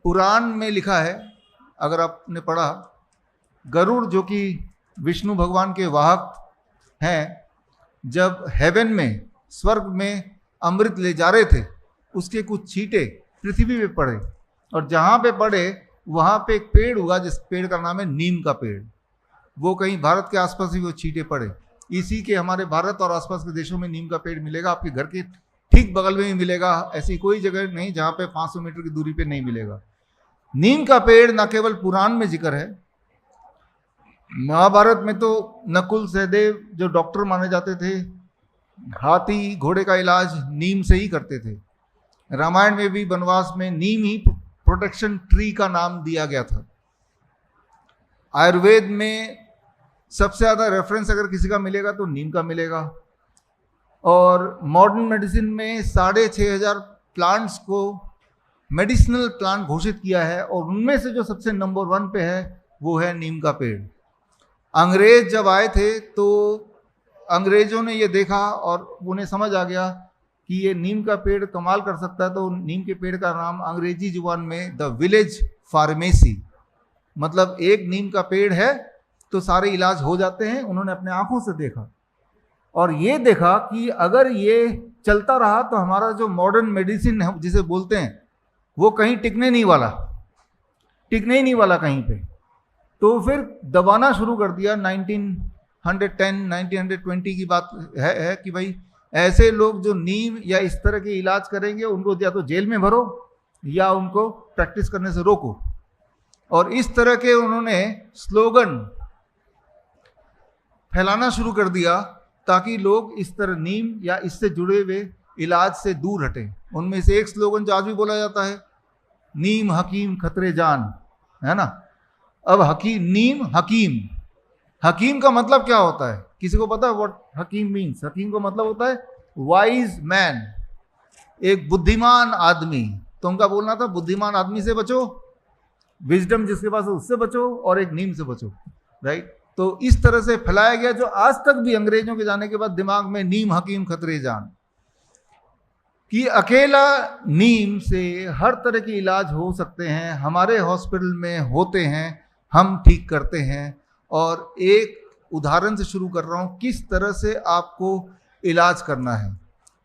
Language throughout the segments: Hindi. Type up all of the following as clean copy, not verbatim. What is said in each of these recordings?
पुराण में लिखा है, अगर आपने पढ़ा, गरुड़ जो कि विष्णु भगवान के वाहक हैं, जब हेवन में, स्वर्ग में अमृत ले जा रहे थे, उसके कुछ छींटे पृथ्वी पे पड़े, और जहाँ पे पड़े वहाँ पे एक पेड़ हुआ, जिस पेड़ का नाम है नीम का पेड़। वो कहीं भारत के आसपास ही वो छींटे पड़े। इसी के हमारे भारत और आसपास के देशों में नीम का पेड़ मिलेगा, आपके घर के ठीक बगल में ही मिलेगा। ऐसी कोई जगह नहीं जहाँ पे 500 मीटर की दूरी पे नहीं मिलेगा। नीम का पेड़ न केवल पुराण में जिक्र है, महाभारत में तो नकुल सहदेव जो डॉक्टर माने जाते थे, हाथी घोड़े का इलाज नीम से ही करते थे। रामायण में भी वनवास में नीम ही प्रोटेक्शन ट्री का नाम दिया गया था। आयुर्वेद में सबसे ज़्यादा रेफरेंस अगर किसी का मिलेगा तो नीम का मिलेगा। और मॉडर्न मेडिसिन में 6500 प्लांट्स को मेडिसिनल प्लांट घोषित किया है, और उनमें से जो सबसे नंबर 1 पे है वो है नीम का पेड़। अंग्रेज जब आए थे तो अंग्रेजों ने ये देखा और उन्हें समझ आ गया कि ये नीम का पेड़ कमाल कर सकता है, तो नीम के पेड़ का नाम अंग्रेजी जुबान में द विलेज फार्मेसी, मतलब एक नीम का पेड़ है तो सारे इलाज हो जाते हैं। उन्होंने अपने आंखों से देखा और ये देखा कि अगर ये चलता रहा तो हमारा जो मॉडर्न मेडिसिन है जिसे बोलते हैं वो कहीं टिकने नहीं वाला कहीं पे। तो फिर दबाना शुरू कर दिया। 1910 1920 की बात है कि भाई ऐसे लोग जो नीम या इस तरह के इलाज करेंगे उनको या तो जेल में भरो या उनको प्रैक्टिस करने से रोको। और इस तरह के उन्होंने स्लोगन फैलाना शुरू कर दिया ताकि लोग इस तरह नीम या इससे जुड़े हुए इलाज से दूर हटें। उनमें से एक स्लोगन जो आज भी बोला जाता है, नीम हकीम खतरे जान, है ना। अब नीम हकीम, हकीम का मतलब क्या होता है? किसी को पता है व्हाट हकीम मीन्स? हकीम का मतलब होता है वाइज मैन, एक बुद्धिमान आदमी। तो उनका बोलना था बुद्धिमान आदमी से बचो, विजडम जिसके पास है उससे बचो, और एक नीम से बचो, राइट। तो इस तरह से फैलाया गया, जो आज तक भी अंग्रेजों के जाने के बाद दिमाग में नीम हकीम खतरे जान, कि अकेला नीम से हर तरह के इलाज हो सकते हैं, हमारे हॉस्पिटल में होते हैं, हम ठीक करते हैं। और एक उदाहरण से शुरू कर रहा हूं किस तरह से आपको इलाज करना है,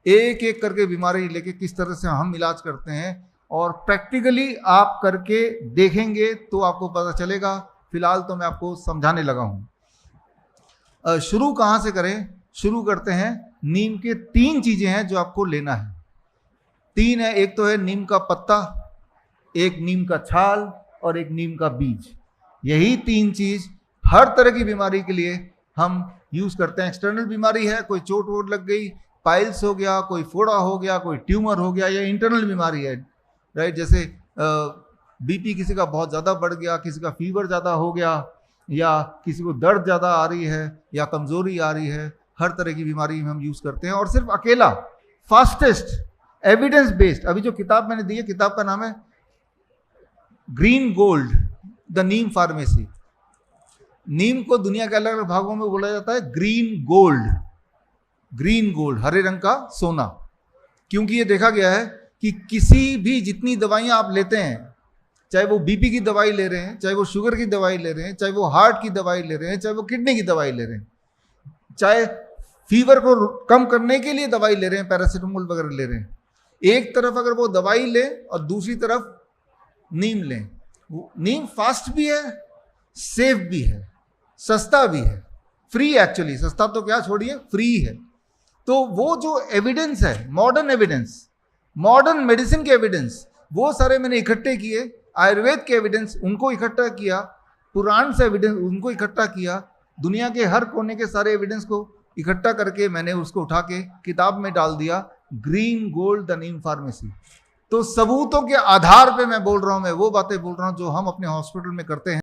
एक एक करके बीमारी लेके किस तरह से हम इलाज करते हैं, और प्रैक्टिकली आप करके देखेंगे तो आपको पता चलेगा। फिलहाल तो मैं आपको समझाने लगा हूं। शुरू कहाँ से करें? शुरू करते हैं, नीम के 3 चीजें हैं जो आपको लेना है। 3 है, एक तो है नीम का पत्ता, एक नीम का छाल और एक नीम का बीज। यही 3 चीज हर तरह की बीमारी के लिए हम यूज करते हैं। एक्सटर्नल बीमारी है, कोई चोट वोट लग गई, पाइल्स हो गया, कोई फोड़ा हो गया, कोई ट्यूमर हो गया, या इंटरनल बीमारी है, राइट। जैसे बीपी किसी का बहुत ज़्यादा बढ़ गया, किसी का फीवर ज़्यादा हो गया, या किसी को दर्द ज़्यादा आ रही है या कमज़ोरी आ रही है, हर तरह की बीमारी में हम यूज़ करते हैं। और सिर्फ अकेला फास्टेस्ट एविडेंस बेस्ड, अभी जो किताब मैंने दी है, किताब का नाम है green gold the neem pharmacy. नीम को दुनिया के अलग अलग भागों में बोला जाता है ग्रीन गोल्ड, हरे रंग का सोना, क्योंकि ये देखा गया है कि किसी भी जितनी दवाइयाँ आप लेते हैं, चाहे वो बीपी की दवाई ले रहे हैं, चाहे वो शुगर की दवाई ले रहे हैं, चाहे वो हार्ट की दवाई ले रहे हैं, चाहे वो किडनी की दवाई ले रहे हैं, चाहे फीवर को कम करने के लिए दवाई ले रहे हैं, पैरासीटामोल वगैरह ले रहे हैं, एक तरफ अगर वो दवाई ले और दूसरी तरफ नीम लें, नीम फास्ट भी है, सेफ भी है, सस्ता भी है, फ्री, एक्चुअली सस्ता तो क्या छोड़िए, फ्री है। तो वो जो एविडेंस है, मॉडर्न एविडेंस, मॉडर्न मेडिसिन के एविडेंस, वो सारे मैंने इकट्ठे किए। आयुर्वेद के एविडेंस उनको इकट्ठा किया, पुराण से एविडेंस उनको इकट्ठा किया, दुनिया के हर कोने के सारे एविडेंस को इकट्ठा करके मैंने उसको उठा के किताब में डाल दिया, green gold the neem pharmacy. तो सबूतों के आधार पे मैं बोल रहा हूँ, मैं वो बातें बोल रहा हूँ जो हम अपने हॉस्पिटल में करते हैं।